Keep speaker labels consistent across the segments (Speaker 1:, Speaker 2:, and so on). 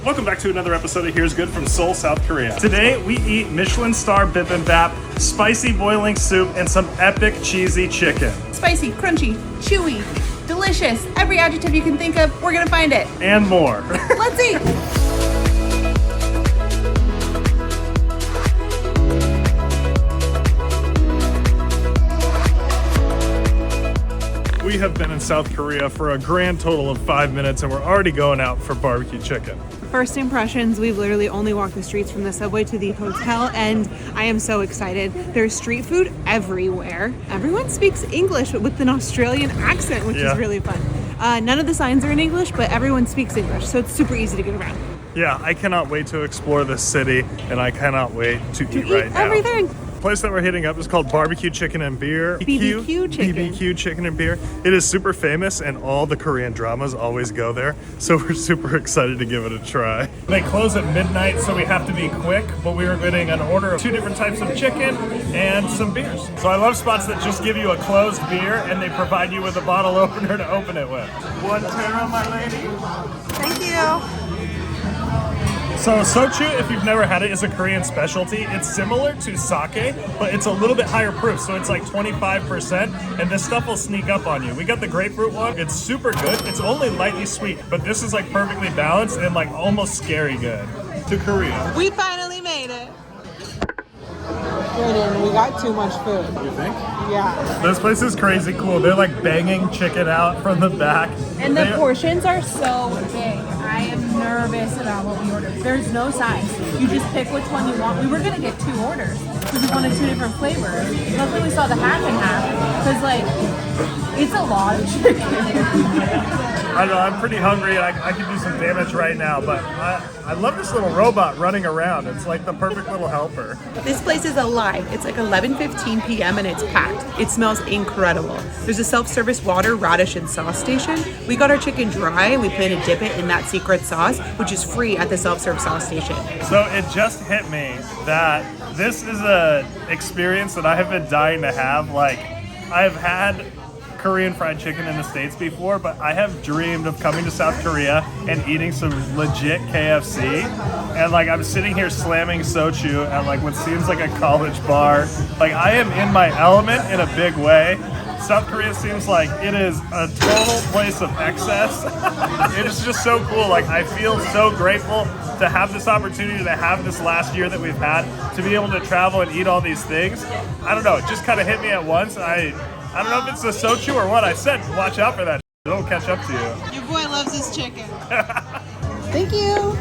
Speaker 1: Welcome back to another episode of Here's Good from Seoul, South Korea. Today we eat Michelin star bibimbap, spicy boiling soup, and some epic cheesy chicken.
Speaker 2: Spicy, crunchy, chewy, delicious. Every adjective you can think of, we're gonna find it.
Speaker 1: And more.
Speaker 2: Let's eat.
Speaker 1: We have been in South Korea for a grand total of 5 minutes and we're already going out for barbecue chicken.
Speaker 3: First impressions, we've literally only walked the streets from the subway to the hotel and I am so excited. There's street food everywhere. Everyone speaks English with an Australian accent, which is really fun. None of the signs are in English, but everyone speaks English, so it's super easy to get around.
Speaker 1: Yeah, I cannot wait to explore this city and I cannot wait to eat right now.
Speaker 3: Everything.
Speaker 1: The place that we're hitting up is called Barbecue Chicken and Beer.
Speaker 3: BBQ chicken.
Speaker 1: BBQ Chicken and Beer. It is super famous and all the Korean dramas always go there. So we're super excited to give it a try. They close at midnight, so we have to be quick, but we are getting an order of 2 different types of chicken and some beers. So I love spots that just give you a closed beer and they provide you with a bottle opener to open it with. One taro, my lady.
Speaker 3: Thank you.
Speaker 1: So sochu, if you've never had it, is a Korean specialty. It's similar to sake, but it's a little bit higher proof, so it's like 25%, and this stuff will sneak up on you. We got the grapefruit one. It's super good. It's only lightly sweet, but this is like perfectly balanced and like almost scary good to Korea.
Speaker 3: We finally made it. We got too much food.
Speaker 1: You think?
Speaker 3: Yeah.
Speaker 1: This place is crazy cool. They're like banging chicken out from the back.
Speaker 2: And the portions are so big. I am nervous about what we ordered. There's no size. You just pick which one you want. We were gonna get 2 orders because we wanted 2 different flavors. Luckily we saw the half and half because like, it's a lot of chicken.
Speaker 1: I know, I'm pretty hungry and I could do some damage right now, but I love this little robot running around. It's like the perfect little helper.
Speaker 4: This place is alive. It's like 11:15 p.m. and it's packed. It smells incredible. There's a self-service water, radish, and sauce station. We got our chicken dry and we plan to dip it in that secret sauce, which is free at the self-serve sauce station.
Speaker 1: So it just hit me that this is a experience that I have been dying to have. Like, I've had Korean fried chicken in the States before, but I have dreamed of coming to South Korea and eating some legit KFC. And like, I'm sitting here slamming sochu at like what seems like a college bar. Like, I am in my element in a big way. South Korea seems like it is a total place of excess. It is just so cool. Like, I feel so grateful to have this opportunity, to have this last year that we've had, to be able to travel and eat all these things. I don't know, it just kind of hit me at once. I don't know if it's the sochu or what. I said, watch out for that. It'll catch up to you.
Speaker 3: Your boy loves his chicken. Thank you.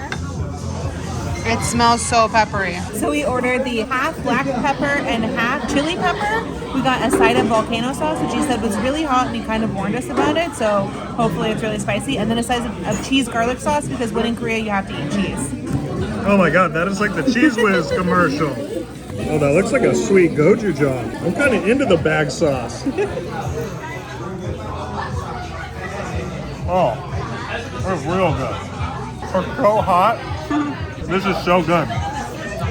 Speaker 3: It smells so peppery. So we ordered the half black pepper and half chili pepper. We got a side of volcano sauce, which he said was really hot, and he kind of warned us about it. So hopefully it's really spicy. And then a side of cheese garlic sauce, because when in Korea you have to eat cheese.
Speaker 1: Oh my God, that is like the Cheese Whiz commercial. Oh, that looks like a sweet gochujang. I'm kind of into the bag sauce. Oh, it's real good. It's so hot. This is so good.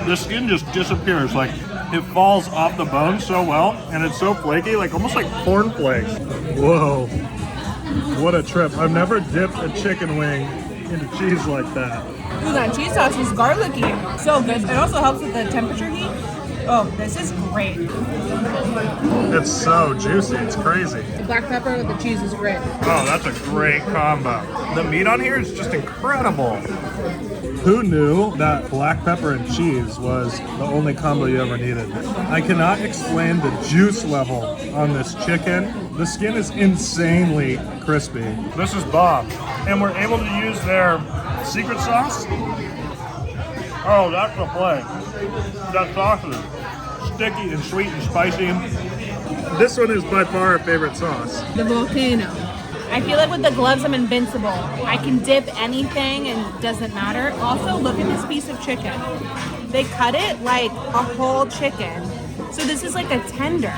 Speaker 1: The skin just disappears. Like, it falls off the bone so well, and it's so flaky, like almost like corn flakes. Whoa, what a trip. I've never dipped a chicken wing into cheese like that.
Speaker 2: Ooh, that cheese sauce is garlicky. So good. It also helps with the temperature heat. Oh, this is great.
Speaker 1: It's so juicy, it's crazy.
Speaker 2: The black pepper with the cheese is great.
Speaker 1: Oh, that's a great combo. The meat on here is just incredible. Who knew that black pepper and cheese was the only combo you ever needed? I cannot explain the juice level on this chicken. The skin is insanely crispy. This is bomb. And we're able to use their secret sauce. Oh, that's the play. That sauce is sticky and sweet and spicy. This one is by far our favorite sauce.
Speaker 2: The volcano. I feel like with the gloves I'm invincible. I can dip anything and it doesn't matter. Also, look at this piece of chicken. They cut it like a whole chicken. So this is like a tender.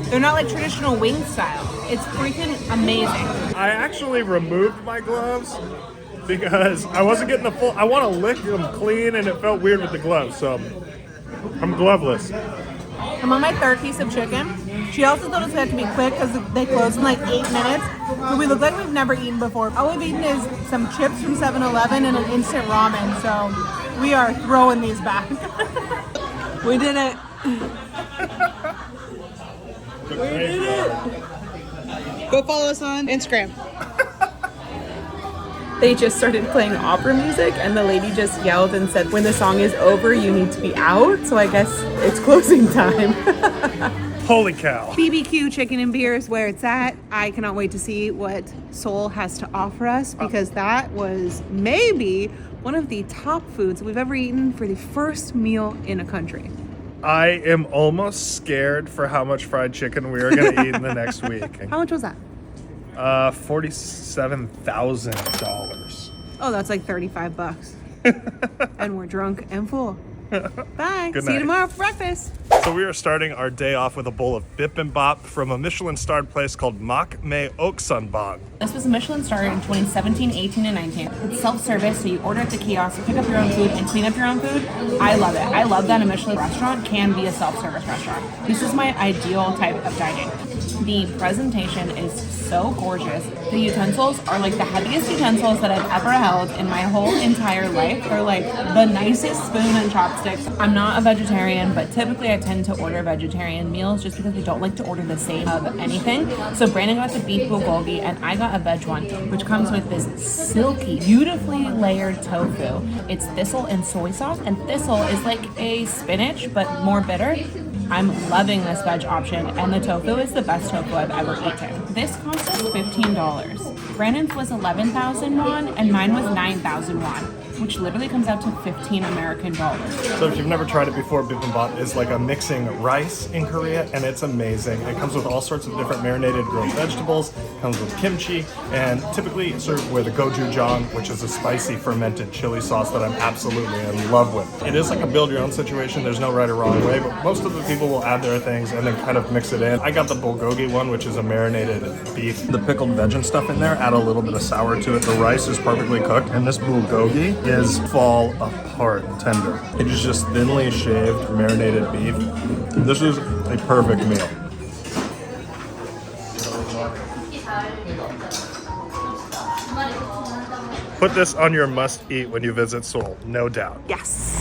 Speaker 2: They're not like traditional wing style. It's freaking amazing.
Speaker 1: I actually removed my gloves because I wasn't getting the full, I want to lick them clean and it felt weird with the gloves, so I'm gloveless.
Speaker 2: I'm on my third piece of chicken. She also told us we have to be quick because they close in like 8 minutes. But we look like we've never eaten before. All we've eaten is some chips from 7-Eleven and an instant ramen. So we are throwing these back. We did it.
Speaker 3: We did it. Go follow us on Instagram.
Speaker 4: They just started playing opera music and the lady just yelled and said, when the song is over, you need to be out. So I guess it's closing time.
Speaker 1: Holy cow.
Speaker 3: BBQ Chicken and Beer is where it's at. I cannot wait to see what Seoul has to offer us because that was maybe one of the top foods we've ever eaten for the first meal in a country.
Speaker 1: I am almost scared for how much fried chicken we are going to eat in the next week.
Speaker 3: How much was that?
Speaker 1: $47,000.
Speaker 3: Oh, that's like $35. And we're drunk and full. Bye.
Speaker 1: Good
Speaker 3: See you
Speaker 1: night.
Speaker 3: tomorrow for breakfast.
Speaker 1: So we are starting our day off with a bowl of Bipimbap from a Michelin-starred place called Mokmyeoksanbang.
Speaker 2: This was a Michelin star in 2017, 18, and 19. It's self-service, so you order at the kiosk, pick up your own food, and clean up your own food. I love it. I love that a Michelin restaurant can be a self-service restaurant. This is my ideal type of dining. The presentation is so gorgeous. The utensils are like the heaviest utensils that I've ever held in my whole entire life. They're like the nicest spoon and chopsticks. I'm not a vegetarian, but typically I tend to order vegetarian meals just because I don't like to order the same of anything. So Brandon got the beef bulgogi and I got a veg one, which comes with this silky, beautifully layered tofu. It's thistle and soy sauce, and thistle is like a spinach, but more bitter. I'm loving this veg option, and the tofu is the best tofu I've ever eaten. This cost us $15. Brandon's was 11,000 won, and mine was 9,000 won, which literally comes out to 15 American dollars.
Speaker 1: So if you've never tried it before, bibimbap is like a mixing rice in Korea, and it's amazing. It comes with all sorts of different marinated grilled vegetables, comes with kimchi, and typically served with a gochujang, which is a spicy fermented chili sauce that I'm absolutely in love with. It is like a build your own situation. There's no right or wrong way, but most of the people will add their things and then kind of mix it in. I got the bulgogi one, which is a marinated beef. The pickled veg and stuff in there, add a little bit of sour to it. The rice is perfectly cooked, and this bulgogi is fall apart tender. It is just thinly shaved, marinated beef. This is a perfect meal. Put this on your must-eat when you visit Seoul, no doubt.
Speaker 3: Yes.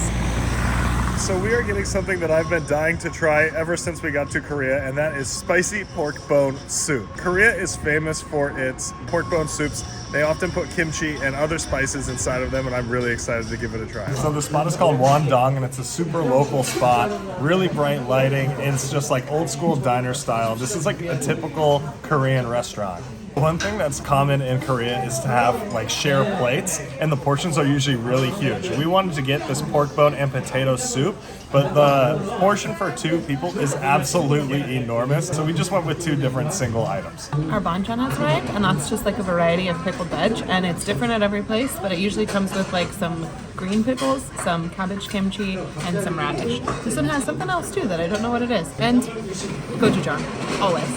Speaker 1: So we are getting something that I've been dying to try ever since we got to Korea, and that is spicy pork bone soup. Korea is famous for its pork bone soups. They often put kimchi and other spices inside of them, and I'm really excited to give it a try. So the spot is called Wondong, and it's a super local spot, really bright lighting. It's just like old school diner style. This is like a typical Korean restaurant. One thing that's common in Korea is to have like share plates, and the portions are usually really huge. We wanted to get this pork bone and potato soup, but the portion for 2 people is absolutely enormous, so we just went with 2 different single items.
Speaker 2: Our banchan is right, and that's just like a variety of pickled veg, and it's different at every place, but it usually comes with like some green pickles, some cabbage kimchi, and some radish. This one has something else too that I don't know what it is, and gochujang, always.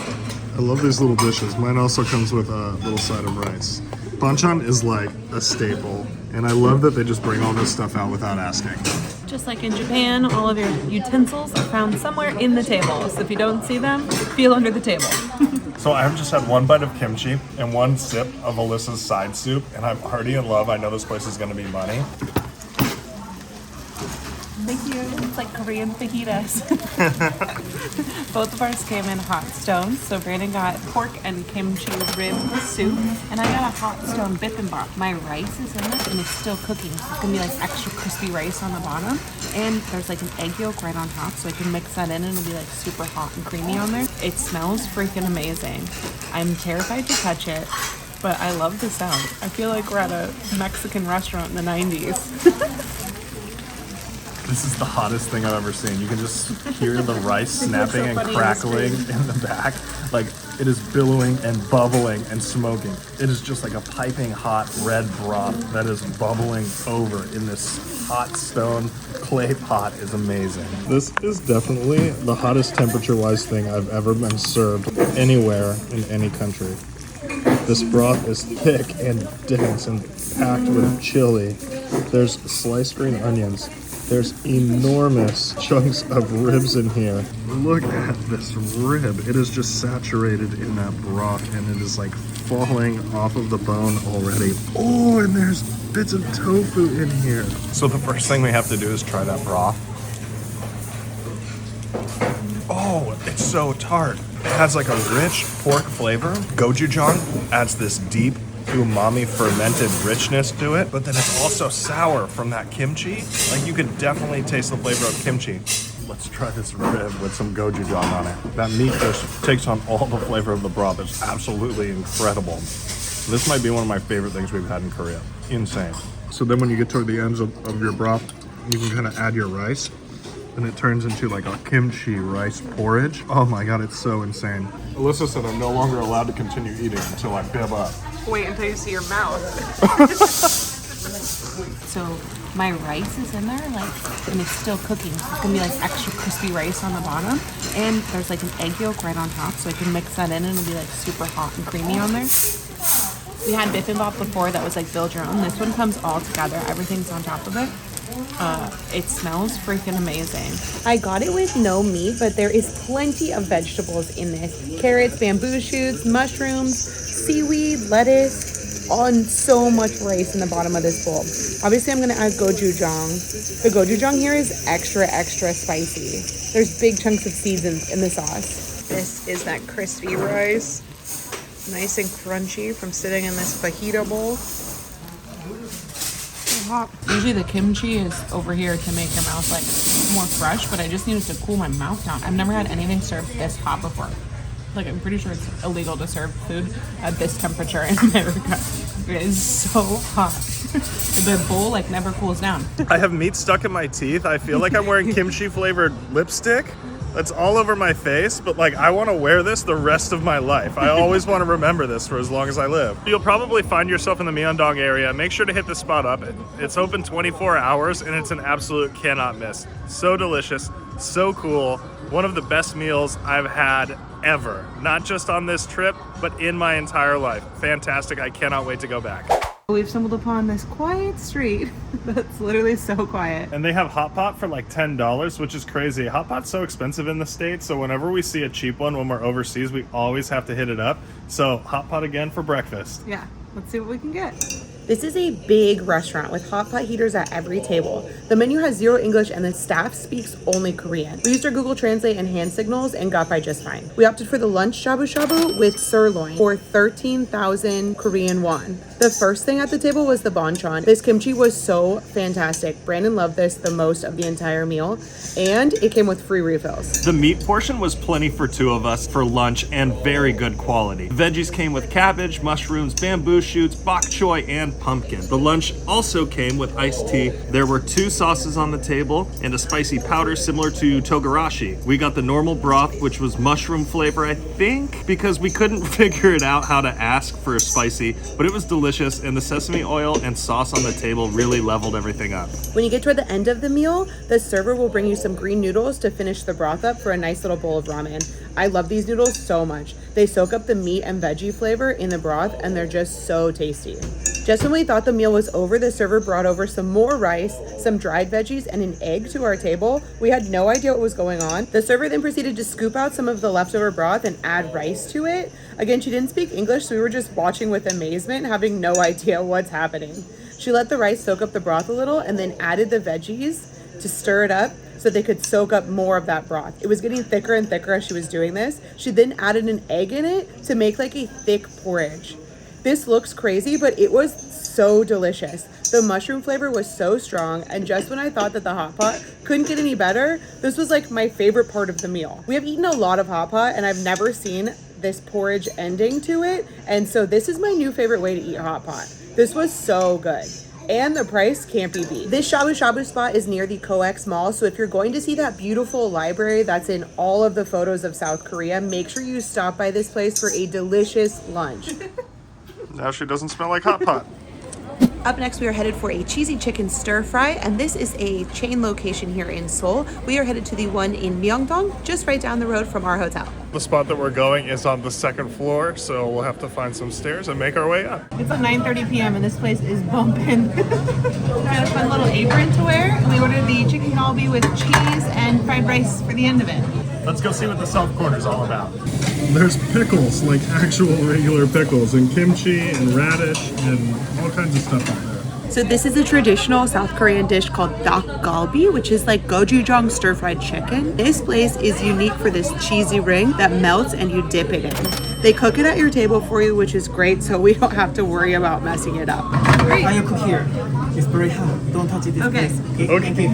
Speaker 1: I love these little dishes. Mine also comes with a little side of rice. Banchan is like a staple, and I love that they just bring all this stuff out without asking.
Speaker 2: Just like in Japan, all of your utensils are found somewhere in the table. So if you don't see them, feel under the table.
Speaker 1: So I've just had 1 bite of kimchi and 1 sip of Alyssa's side soup, and I'm already in love. I know this place is going to be money.
Speaker 2: Thank you. It's like Korean fajitas. Both of ours came in hot stones. So Brandon got pork and kimchi rib soup, and I got a hot stone bibimbap. My rice is in it, and it's still cooking. So it's gonna be like extra crispy rice on the bottom, and there's like an egg yolk right on top, so I can mix that in, and it'll be like super hot and creamy on there. It smells freaking amazing. I'm terrified to touch it, but I love the sound. I feel like we're at a Mexican restaurant in the 90s.
Speaker 1: This is the hottest thing I've ever seen. You can just hear the rice snapping and crackling in the back. Like, it is billowing and bubbling and smoking. It is just like a piping hot red broth that is bubbling over in this hot stone clay pot. Is amazing. This is definitely the hottest temperature-wise thing I've ever been served anywhere in any country. This broth is thick and dense and packed with chili. There's sliced green onions There's enormous chunks of ribs in here. Look at this rib. It is just saturated in that broth and it is like falling off of the bone already. Oh, and there's bits of tofu in here. So the first thing we have to do is try that broth. Oh, it's so tart. It has like a rich pork flavor. Gochujang adds this deep umami fermented richness to it, but then it's also sour from that kimchi. Like you can definitely taste the flavor of kimchi. Let's try this rib with some gochujang on it. That meat just takes on all the flavor of the broth. It's absolutely incredible. This might be one of my favorite things we've had in Korea. Insane. So then when you get toward the ends of your broth, you can kind of add your rice and it turns into like a kimchi rice porridge. Oh my God, it's so insane. Alyssa said I'm no longer allowed to continue eating until I bib up.
Speaker 3: Wait until you see your mouth.
Speaker 2: So my rice is in there, like, and it's still cooking. So it's gonna be like extra crispy rice on the bottom, and there's like an egg yolk right on top, so I can mix that in, and it'll be like super hot and creamy on there. We had Bipimbap before that was like build your own. This one comes all together. Everything's on top of it. It smells freaking amazing. I got it with no meat, but there is plenty of vegetables in this. Carrots, bamboo shoots, mushrooms, seaweed, lettuce, and so much rice in the bottom of this bowl. Obviously, I'm gonna add gochujang. The gochujang here is extra spicy. There's big chunks of seasons in the sauce. This is that crispy rice. Nice and crunchy from sitting in this fajita bowl. Hot. Usually the kimchi is over here to make your mouth like more fresh, but I just needed to cool my mouth down. I've never had anything served this hot before. Like, I'm pretty sure it's illegal to serve food at this temperature in America. It is so hot. The bowl like never cools down. I have meat stuck in my teeth. I feel like I'm wearing kimchi flavored lipstick. That's all over my face, but like I want to wear this the rest of my life. I always want to remember this for as long as I live. You'll probably find yourself in the Myeongdong area. Make sure to hit this spot up. It's open 24 hours and it's an absolute cannot miss. So delicious, so cool. One of the best meals I've had ever. Not just on this trip, but in my entire life. Fantastic. I cannot wait to go back.
Speaker 3: We've stumbled upon this quiet street that's literally so quiet.
Speaker 1: And they have Hot Pot for like $10, which is crazy. Hot Pot's so expensive in the States, so whenever we see a cheap one when we're overseas, we always have to hit it up. So Hot Pot again for breakfast.
Speaker 3: Yeah, let's see what we can get.
Speaker 4: This is a big restaurant with hot pot heaters at every table. The menu has zero English and the staff speaks only Korean. We used our Google Translate and hand signals and got by just fine. We opted for the lunch shabu shabu with sirloin for 13,000 Korean won. The first thing at the table was the banchan. This kimchi was so fantastic. Brandon loved this the most of the entire meal, and it came with free refills.
Speaker 1: The meat portion was plenty for two of us for lunch and very good quality. Veggies came with cabbage, mushrooms, bamboo shoots, bok choy, and pumpkin. The lunch also came with iced tea. There were two sauces on the table and a spicy powder similar to togarashi. We got the normal broth, which was mushroom flavor, I think, because we couldn't figure it out how to ask for spicy, but it was delicious, and the sesame oil and sauce on the table really leveled everything up.
Speaker 4: When you get toward the end of the meal, the server will bring you some green noodles to finish the broth up for a nice little bowl of ramen. I love these noodles so much. They soak up the meat and veggie flavor in the broth, and they're just so tasty. Just when we thought the meal was over, the server brought over some more rice, some dried veggies, and an egg to our table. We had no idea what was going on. The server then proceeded to scoop out some of the leftover broth and add rice to it. Again, she didn't speak English, so we were just watching with amazement, having no idea what's happening. She let the rice soak up the broth a little and then added the veggies to stir it up so they could soak up more of that broth. It was getting thicker and thicker as she was doing this. She then added an egg in it to make like a thick porridge. This looks crazy, but it was so delicious. The mushroom flavor was so strong, and just when I thought that the hot pot couldn't get any better, this was like my favorite part of the meal. We have eaten a lot of hot pot, and I've never seen this porridge ending to it, and so this is my new favorite way to eat hot pot. This was so good. And the price can't be beat. This shabu shabu spot is near the COEX Mall, so if you're going to see that beautiful library that's in all of the photos of South Korea, make sure you stop by this place for a delicious lunch.
Speaker 1: Now she doesn't smell like Hot Pot.
Speaker 4: Up next, we are headed for a cheesy chicken stir fry, and this is a chain location here in Seoul. We are headed to the one in Myeongdong, just right down the road from our hotel.
Speaker 1: The spot that we're going is on the second floor, so we'll have to find some stairs and make our way up.
Speaker 2: It's at 9:30 p.m. and this place is bumping. We got a fun little apron to wear, and we
Speaker 3: we ordered the chicken galbi with cheese and fried rice for the end of it.
Speaker 1: Let's go see what the South Corner is all about. There's pickles, like actual regular pickles, and kimchi and radish and all kinds of stuff out there.
Speaker 4: So this is a traditional South Korean dish called Dak Galbi, which is like gochujang stir-fried chicken. This place is unique for this cheesy ring that melts and you dip it in. They cook it at your table for you, which is great, so we don't have to worry about messing it up.
Speaker 3: Great.
Speaker 5: I cook here. It's very hot. Don't touch it.
Speaker 3: Okay.
Speaker 1: Okay.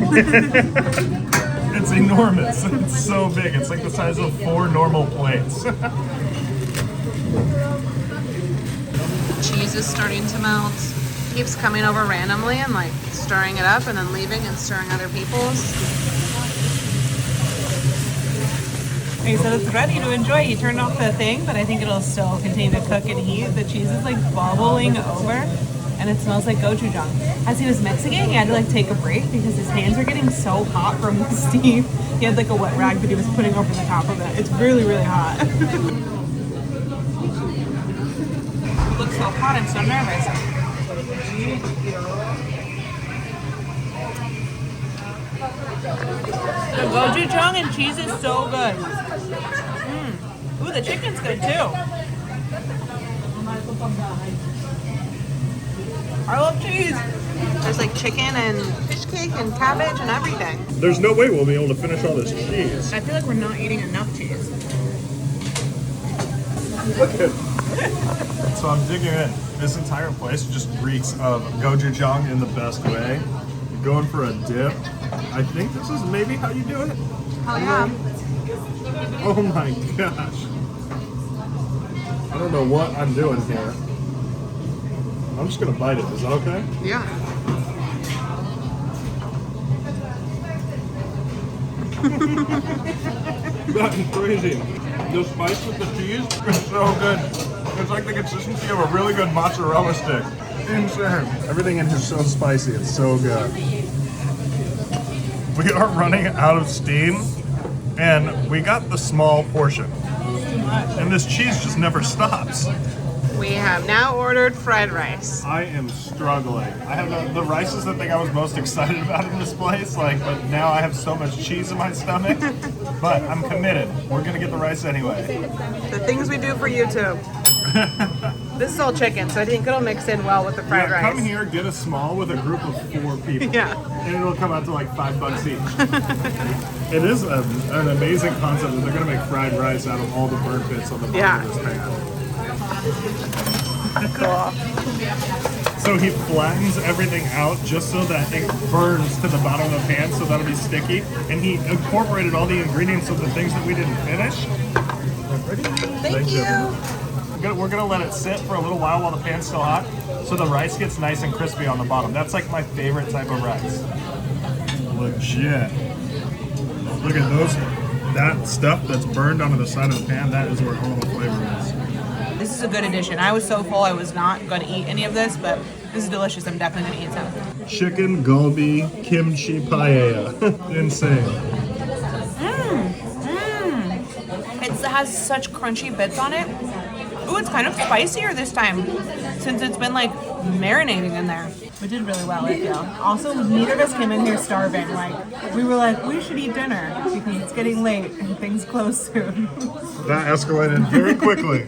Speaker 1: It's enormous. It's so big. It's like the size of 4 normal plates.
Speaker 3: Cheese is starting to melt. Keeps coming over randomly and like stirring it up and then leaving and stirring other people's. Okay, so it's ready to enjoy. You turned off the thing, but I think it'll still continue to cook and heat. The cheese is like bubbling over and it smells like gochujang. As he was mixing it, he had to like take a break because his hands are getting so hot from the steam. He had like a wet rag that he was putting over the top of it. It's really, really hot. It looks so hot, I'm so nervous. The gochujang and cheese is so good. Ooh, the chicken's good too. I love cheese. There's like chicken and fish cake and cabbage and everything.
Speaker 1: There's no way we'll be able to finish all this cheese.
Speaker 3: I feel like we're not eating enough cheese.
Speaker 1: Look at it. So I'm digging in. This entire place just reeks of gochujang in the best way. You're going for a dip. I think this is maybe how you do it.
Speaker 3: Oh yeah.
Speaker 1: Oh my gosh. I don't know what I'm doing here. I'm just gonna bite it. Is that okay?
Speaker 3: Yeah.
Speaker 1: That's crazy. The spice with the cheese is so good. It's like the consistency of a really good mozzarella stick. Insane. Everything in here is so spicy. It's so good. We are running out of steam, and we got the small portion. And this cheese just never stops.
Speaker 3: We have now ordered fried rice.
Speaker 1: I am struggling. I have the rice is the thing I was most excited about in this place, but now I have so much cheese in my stomach. But I'm committed. We're gonna get the rice anyway.
Speaker 3: The things we do for YouTube. This is all chicken, so I think it'll mix in well with the fried rice.
Speaker 1: Come here, get a small with a group of 4 people.
Speaker 3: Yeah.
Speaker 1: And it'll come out to like $5 each. It is an amazing concept that they're gonna make fried rice out of all the burnt bits on the bottom of this pan.
Speaker 3: Cool.
Speaker 1: So he flattens everything out just so that it burns to the bottom of the pan, so that'll be sticky. And he incorporated all the ingredients of the things that we didn't finish.
Speaker 3: Thank you.
Speaker 1: We're gonna let it sit for a little while the pan's still hot, so the rice gets nice and crispy on the bottom. That's like my favorite type of rice. Legit. Look at those. That stuff that's burned onto the side of the pan, that is where all the flavor is.
Speaker 3: This is a good addition. I was so full I was not going to eat any of this, but this is delicious. I'm definitely going to eat some.
Speaker 1: Chicken galbi kimchi paella. Insane.
Speaker 3: It has such crunchy bits on it. Ooh, it's kind of spicier this time since it's been like marinating in there. We did really well, I feel. Also, neither of us came in here starving. We were like, we should eat dinner because it's getting late and things close soon.
Speaker 1: That escalated very quickly.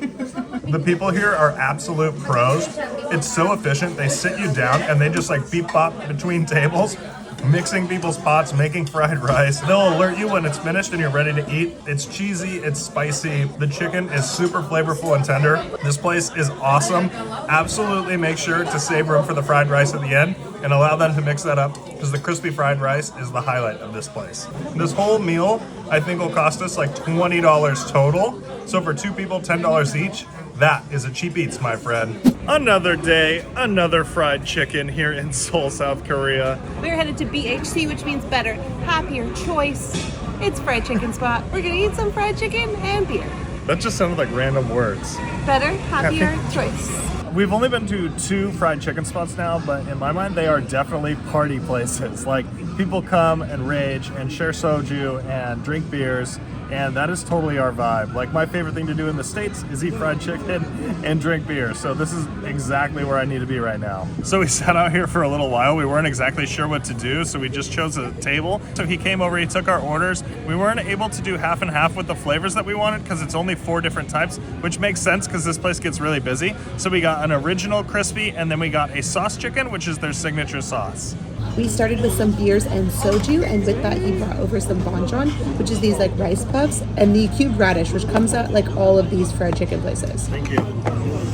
Speaker 1: The people here are absolute pros. It's so efficient. They sit you down and they just like beep bop between tables, mixing people's pots, making fried rice. They'll alert you when it's finished and you're ready to eat. It's cheesy, it's spicy. The chicken is super flavorful and tender. This place is awesome. Absolutely make sure to save room for the fried rice at the end and allow them to mix that up because the crispy fried rice is the highlight of this place. This whole meal, I think, will cost us like $20 total. So for 2 people, $10 each. That is a cheap eats, my friend. Another day, another fried chicken here in Seoul, South Korea.
Speaker 2: We're headed to BHC, which means better, happier choice. It's fried chicken spot. We're gonna eat some fried chicken and beer.
Speaker 1: That just sounded like random words.
Speaker 2: Better, happier choice.
Speaker 1: we've only been to 2 fried chicken spots now, but in my mind, they are definitely party places. Like, people come and rage and share soju and drink beers, and that is totally our vibe. Like, my favorite thing to do in the States is eat fried chicken and drink beer. So this is exactly where I need to be right now. So we sat out here for a little while. We weren't exactly sure what to do, so we just chose a table. So he came over, he took our orders. We weren't able to do half and half with the flavors that we wanted because it's only 4 different types, which makes sense because this place gets really busy. So we got an original crispy, and then we got a sauce chicken, which is their signature sauce.
Speaker 4: We started with some beers and soju, and with that he brought over some banchan, which is these like rice puffs, and the cubed radish, which comes out like all of these fried chicken places.
Speaker 1: Thank you.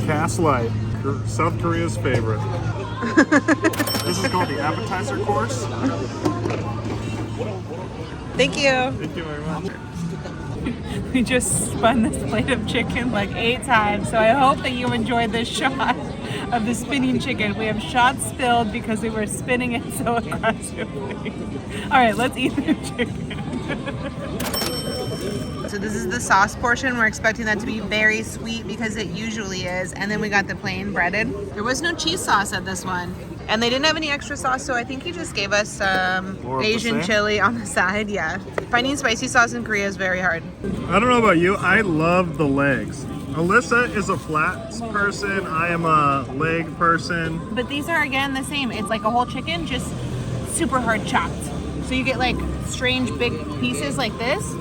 Speaker 1: Cast Light, South Korea's favorite. This is called the appetizer course.
Speaker 3: Thank you.
Speaker 1: Thank you very much.
Speaker 2: We just spun this plate of chicken like 8 times, so I hope that you enjoyed this shot of the spinning chicken. We have shots spilled because we were spinning it so aggressively. All right, let's eat the chicken.
Speaker 3: So this is the sauce portion. We're expecting that to be very sweet because it usually is. And then we got the plain breaded. There was no cheese sauce at this one. And they didn't have any extra sauce, so I think he just gave us some Asian chili on the side. Yeah. Finding spicy sauce in Korea is very hard.
Speaker 1: I don't know about you, I love the legs. Alyssa is a flats person, I am a leg person.
Speaker 2: But these are, again, the same. It's like a whole chicken, just super hard chopped. So you get like strange big pieces like this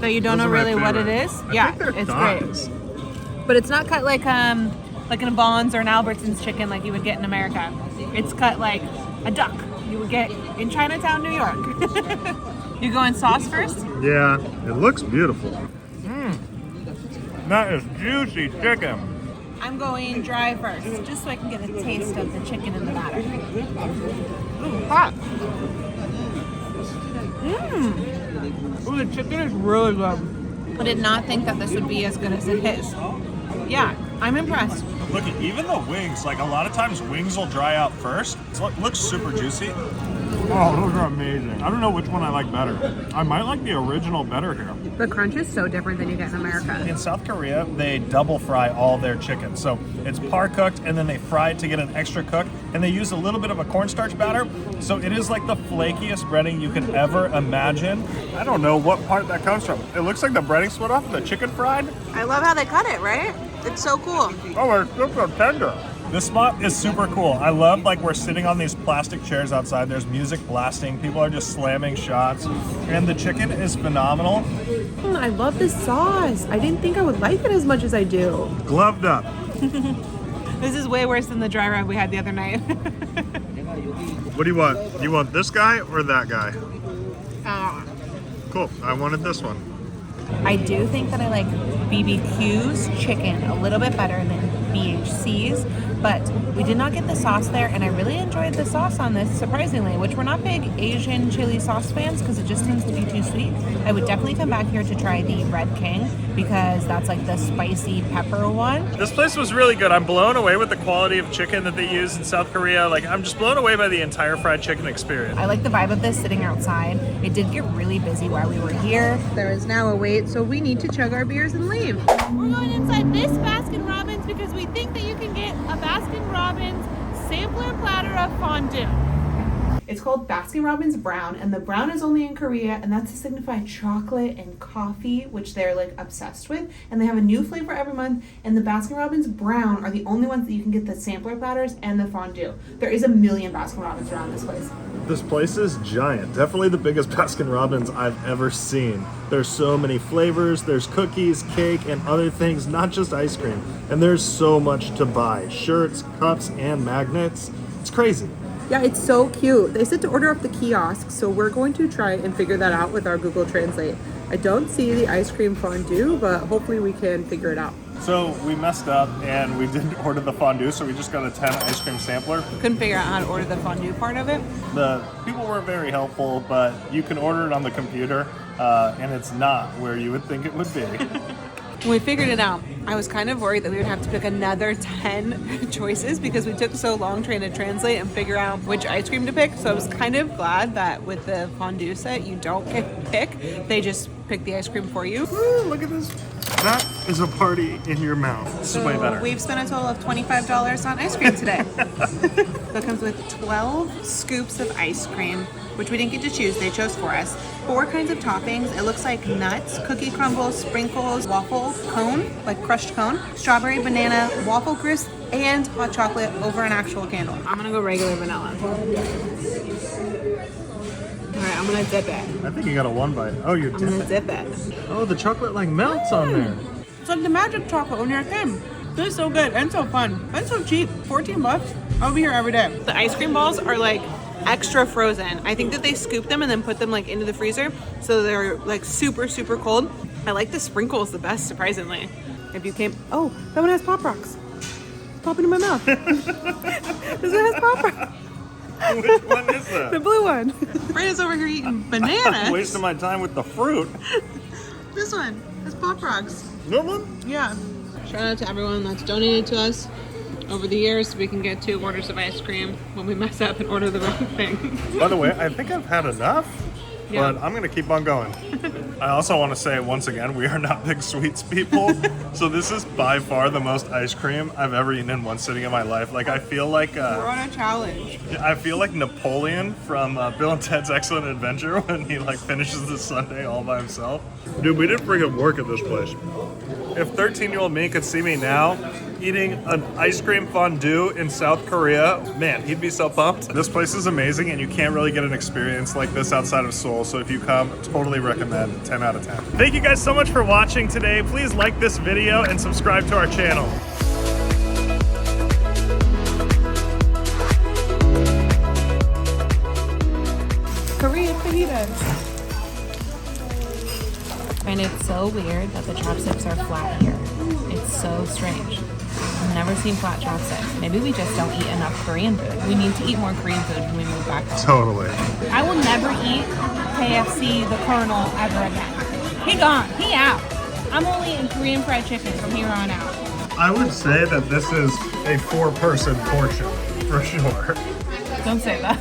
Speaker 2: that you don't know really what it is.
Speaker 1: Yeah,
Speaker 2: it's great. But it's not cut like in a Bonds or an Albertsons chicken like you would get in America. It's cut like a duck you would get in Chinatown, New York. You going sauce first?
Speaker 1: Yeah, it looks beautiful. That is juicy chicken.
Speaker 2: I'm going dry first, just so I can get a taste of the chicken in the batter. Ooh, hot. Ooh, the chicken is really good. I did not think that this would be as good as it is. Yeah, I'm impressed.
Speaker 1: Look, even the wings, like a lot of times wings will dry out first. It looks super juicy. Oh, those are amazing. I don't know which one I like better. I might like the original better here.
Speaker 3: The crunch is so different than you get in America.
Speaker 1: In South Korea, they double fry all their chicken. So it's par cooked and then they fry it to get an extra cook. And they use a little bit of a cornstarch batter. So it is like the flakiest breading you could ever imagine. I don't know what part that comes from. It looks like the breading split off, the chicken fried.
Speaker 3: I love how they cut it, right? It's so cool.
Speaker 1: Oh, it's so tender. This spot is super cool. I love like we're sitting on these plastic chairs outside. There's music blasting. People are just slamming shots. And the chicken is phenomenal.
Speaker 4: I love this sauce. I didn't think I would like it as much as I do.
Speaker 1: Gloved up.
Speaker 2: This is way worse than the dry rub we had the other night.
Speaker 1: What do you want? You want this guy or that guy? Cool. I wanted this one.
Speaker 2: I do think that I like BBQ's chicken a little bit better than BHC's, but we did not get the sauce there, and I really enjoyed the sauce on this, surprisingly, which we're not big Asian chili sauce fans because it just seems to be too sweet. I would definitely come back here to try the Red King because that's like the spicy pepper one.
Speaker 1: This place was really good. I'm blown away with the quality of chicken that they use in South Korea. Like, I'm just blown away by the entire fried chicken experience.
Speaker 2: I like the vibe of this sitting outside. It did get really busy while we were here.
Speaker 3: There is now a wait, so we need to chug our beers and leave.
Speaker 2: We're going inside this Baskin Robbins because we think that you can get a Baskin Robbins sampler platter of fondue.
Speaker 4: It's called Baskin Robbins Brown, and the brown is only in Korea, and that's to signify chocolate and coffee, which they're like obsessed with. And they have a new flavor every month, and the Baskin Robbins Brown are the only ones that you can get the sampler platters and the fondue. There is a million Baskin Robbins around this place.
Speaker 1: This place is giant. Definitely the biggest Baskin Robbins I've ever seen. There's so many flavors. There's cookies, cake, and other things, not just ice cream. And there's so much to buy. Shirts, cups, and magnets. It's crazy.
Speaker 4: Yeah, it's so cute. They said to order up the kiosk, so we're going to try and figure that out with our Google Translate. I don't see the ice cream fondue, but hopefully we can figure it out.
Speaker 1: So we messed up and we didn't order the fondue, so we just got a 10 ice cream sampler.
Speaker 2: Couldn't figure out how to order the fondue part of it.
Speaker 1: The people were very helpful, but you can order it on the computer, and it's not where you would think it would be.
Speaker 2: When we figured it out, I was kind of worried that we would have to pick another 10 choices because we took so long trying to translate and figure out which ice cream to pick. So I was kind of glad that with the fondue set, you don't get to pick. They just pick the ice cream for you.
Speaker 1: Woo, look at this That is a party in your mouth. This is way better.
Speaker 3: We've spent a total of $25 on ice cream today. So it comes with 12 scoops of ice cream, which we didn't get to choose, they chose for us. 4 kinds of toppings. It looks like nuts, cookie crumbles, sprinkles, waffle cone, like crushed cone, strawberry, banana, waffle crisp, and hot chocolate over an actual candle. I'm gonna go regular vanilla. All right, I'm gonna dip it.
Speaker 1: I think you got a 1 bite. Oh, you're
Speaker 3: I'm gonna
Speaker 1: dipping.
Speaker 3: dip it.
Speaker 1: Oh, the chocolate like melts on there.
Speaker 3: It's like the magic chocolate when you're a kid. This is so good and so fun and so cheap. 14 bucks. I'll be here every day. The ice cream balls are like extra frozen. I think that they scoop them and then put them like into the freezer so they're like super, super cold. I like the sprinkles the best, surprisingly. If you came, oh, that one has Pop Rocks. It's popping in my mouth. This one has Pop Rocks.
Speaker 1: Which one is that?
Speaker 3: The blue one. Brandon's over here eating bananas.
Speaker 1: I'm wasting my time with the fruit.
Speaker 3: This one has Pop Rocks.
Speaker 1: No one?
Speaker 3: Yeah. Shout out to everyone that's donated to us over the years so we can get 2 orders of ice cream when we mess up and order the wrong thing.
Speaker 1: By the way, I think I've had enough,
Speaker 3: Yeah.
Speaker 1: but I'm gonna keep on going. I also want to say once again, we are not big sweets people, so this is by far the most ice cream I've ever eaten in one sitting in my life. Like I feel like
Speaker 3: We're on a challenge.
Speaker 1: I feel like Napoleon from Bill and Ted's Excellent Adventure when he like finishes the sundae all by himself. Dude, we didn't freaking work at this place. If 13-year-old me could see me now eating an ice cream fondue in South Korea, man, he'd be so pumped. This place is amazing and you can't really get an experience like this outside of Seoul, so if you come, totally recommend. 10 out of 10. Thank you guys so much for watching today. Please like this video and subscribe to our channel.
Speaker 3: Korean fajitas.
Speaker 2: And it's so weird that the chopsticks are flat here. It's so strange. I've never seen flat chopsticks. Maybe we just don't eat enough Korean food. We need to eat more Korean food when we move back home.
Speaker 1: Totally.
Speaker 2: I will never eat KFC, the Colonel, ever again. He gone. He out. I'm only eating Korean fried chicken from here on out.
Speaker 1: I would say that this is a 4-person portion, for sure.
Speaker 2: Don't say that.